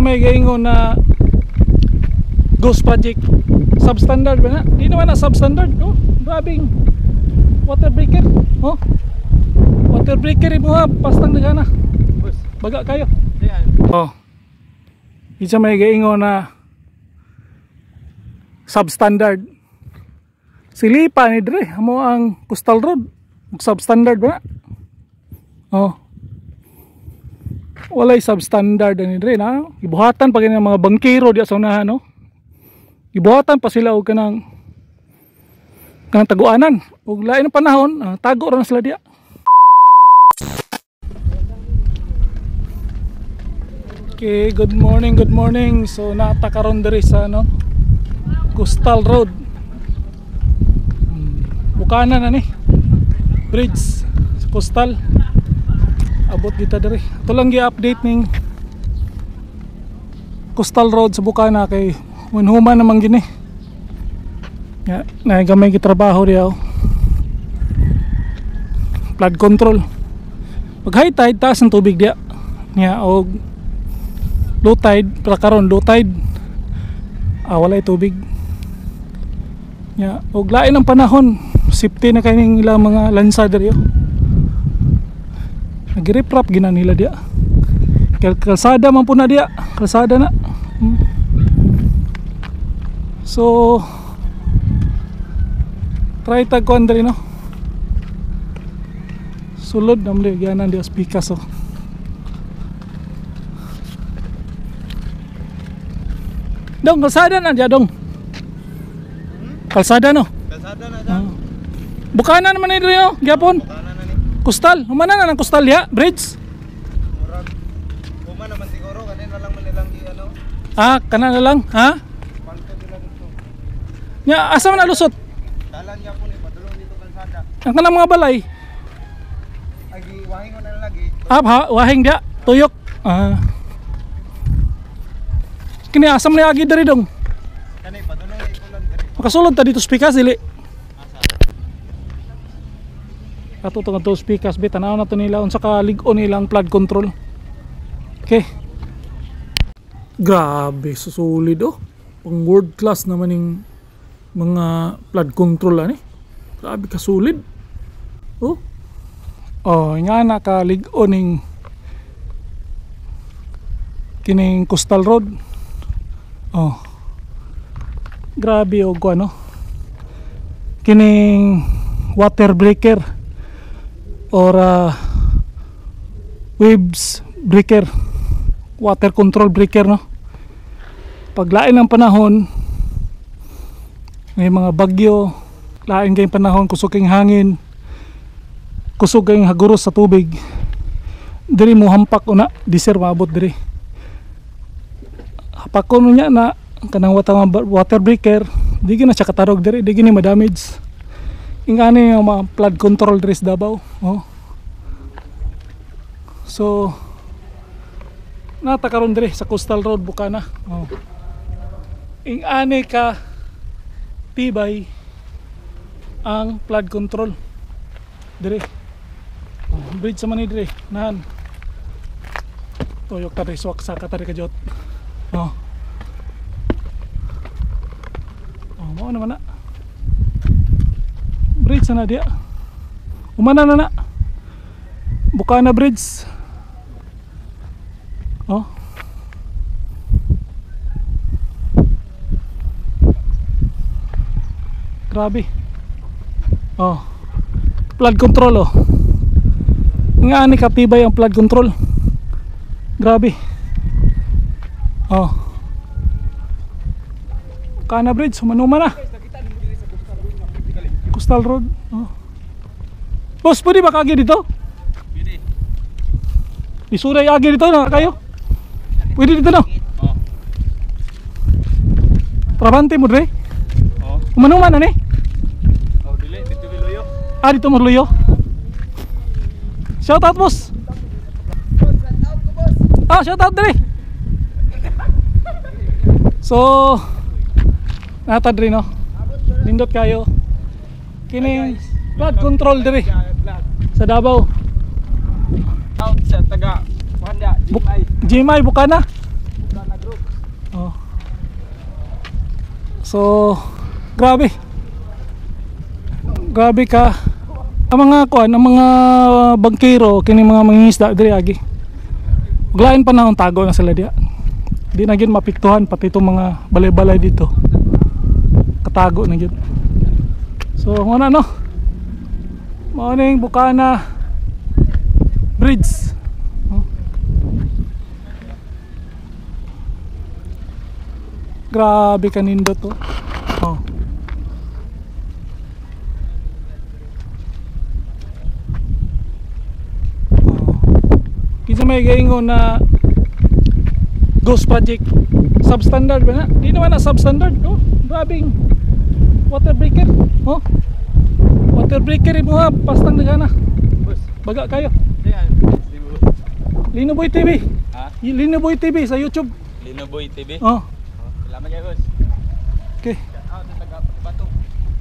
may gaingon na ghost project. Substandard ba na? Di naman na substandard. Oh, grabing water breaker. Oh, water breaker mo ha, pastang nagana. Baga kayo. Oh, isa may gaingon na substandard. Silipa ni Dre, amo ang Coastal Road. Substandard ba na? Oh, walay substandard ni Dre na. Ibuhatan pa ganyan mga bangkero diya sa unahan, no? Ibuhatan pa sila og kanang taguanan. Og lain ng panahon, tago ra na sila diya. Okay, good morning, good morning. So nata karon diri sa ano, Coastal Road. Bukanan na ni bridge sa Coastal. Abot kita diri. Ito lang gi-update ning Coastal Road sa Bukana kay human naman gini. Ya, nagamay gi trabaho diaw. Flood control. Pag high tide taas ang tubig diya. Nya og low tide, para karon low tide. Walay tubig. Nya og lain ang panahon, safety na kay ning ilang mga lansa diri. Nag-reprap gina nila diya. Kalsada man po na diya. Kalsada na. So try tag kuan diri, no. Sulod namli ganan diya speakers, oh. Dong, kalsada na diya dong. Kalsada, no. Kalsada na diya. Bukana naman ni diri, no. Gyapon. Coastal, humana na ng Coastal ya, bridge. Murag human naman siguro kanina lang man nilang ano. Kana na lang, ha? Panto nila dito. Nya asa man nalusot? Dalan niya po ni padulong dito kalsada. Ang kanang mga balay. Agi wahing na lagi. Wahing dia, tuyok. Kini asa man agi diri dong. Kani padulong ikulan diri. Makasulod ta dito speakers dili. Ato to speakers bit tanaw na to nila unsa ka lig-on nilang flood control. Okay. Grabe, susulid, oh. Pang world class naman yung mga flood control ani. Grabe ka sulid. Oh. Oh, nga naka lig-on ning kining Coastal Road. Oh. Grabe og ano. Kining water breaker or waves breaker, water control breaker, no. Paglain ng panahon, may mga bagyo, lain kayong panahon, kusog kayong hangin, kusog kayong haguros sa tubig, diri mo hampak una, di sir maabot diri. Hapakon niya na kanang water breaker, di gina siya katarog diri, di gini ma-damage. Ingani yung mga flood control diri sa Davao. Oh. So nata karon diri sa Coastal Road Bukana. Oh. Ingani ka tibay ang flood control diri. Oh, bridge sa man diri nahan. Tuyok ta diri swak sa katari ka jot. Oh. Oh, mo naman na. Bridge na dia. Umana na. Bukana Bridge. Oh. Grabe. Oh. Flood control, oh. Nga ni katibay ang flood control. Grabe. Oh. Bukana Bridge, humanuma na. Coastal Road. Oh. Boss, pwede ba kagi dito? Pwede. Isuray agi dito na kayo? Pwede dito, no? Oh. Trabante mo dre? Oh. Umanuman na ni? Oh, dili dito biluyo. Dito mo luyo. Shout out, boss. Shout out dre. So nata dre, no? Nindot kayo. Kining flood control diri sa Davao. Out sa taga Wanda, GMI Bukana. So grabe. Grabe ka. Ang mga kuan, ang mga bangkero kini mga mangingisda diri agi. Uglain pa na ang tago na sila diya. Di na gyud mapiktuhan pati itong mga balay-balay dito. Katago na gyud. So ngana no. Mao ning Bukana Bridge. Grabe kanindo to. Oh. Kinsa may gaingon na ghost project substandard ba na? Di naman na substandard. Oh, grabing water breaker. Oh. Water breaker mo ha, pastang nagana. Baga kayo. Linoboy TV. Ha? Linoboy TV sa YouTube. Linoboy TV. Oh. Salamat kayo, boss. Okay. Shout out sa taga Pakibato.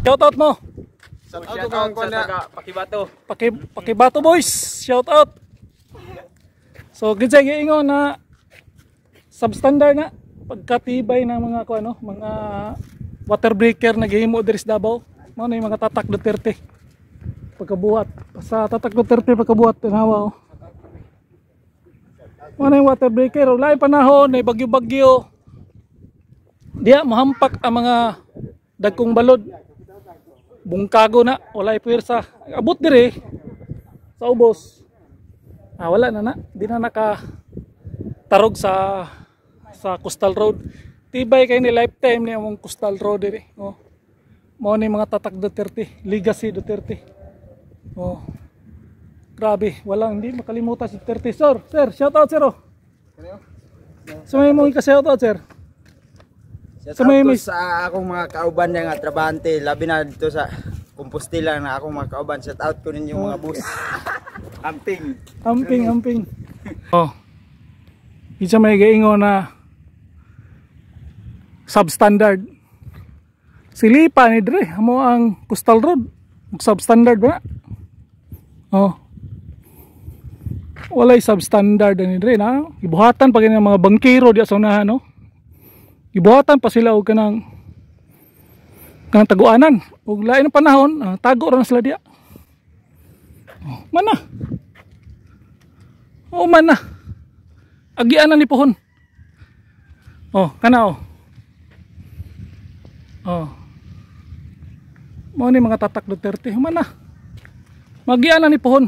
Shout out mo. Shout out sa taga Pakibato. Pakibato boys. Shout out. So gid giingon na substandard na pagkatibay ng mga ano, mga water breaker na gihimo diri sa Davao. Mao na yung mga tatak Duterte. Pagkabuhat sa tatak Duterte pagkabuhat tanawa. Mao na yung water breaker. Lain panahon na bagyo-bagyo. Diya mahampak ang mga dagkong balod. Bungkago na, walay puwersa. Abot diri sa ubos. Wala na. Di na nakatarog sa Coastal Road. Tibay kay ni lifetime ni among Coastal Road diri. Oh. Mao ni mga tatak Duterte, legacy Duterte. Oh. Grabe, hindi makalimutan si Duterte. Sir, shout out sir. Oh. So may mo ka-shout out sir. Shout out to sa akong mga kauban nga trabahante, labi na dito sa Compostela na akong mga kauban. Shout out ko ninyo mga boss. Amping. Oh. Isa may gaingon na substandard. Silipa ni dre amo ang Coastal Road. Substandard ba? Oh. Walay substandard ni dre na. Gibuhatan pa kini mga bangkero diya sa unahan no. Gibuhatan pa sila og kanang taguanan. Og lain ang panahon, tago ra na sila diya. Oh, mana? Oh, mana? Agianan ni pohon. Oh, kana oh. Oh. Mao ni mga tatak Duterte. Mana? Magianan ni pohon.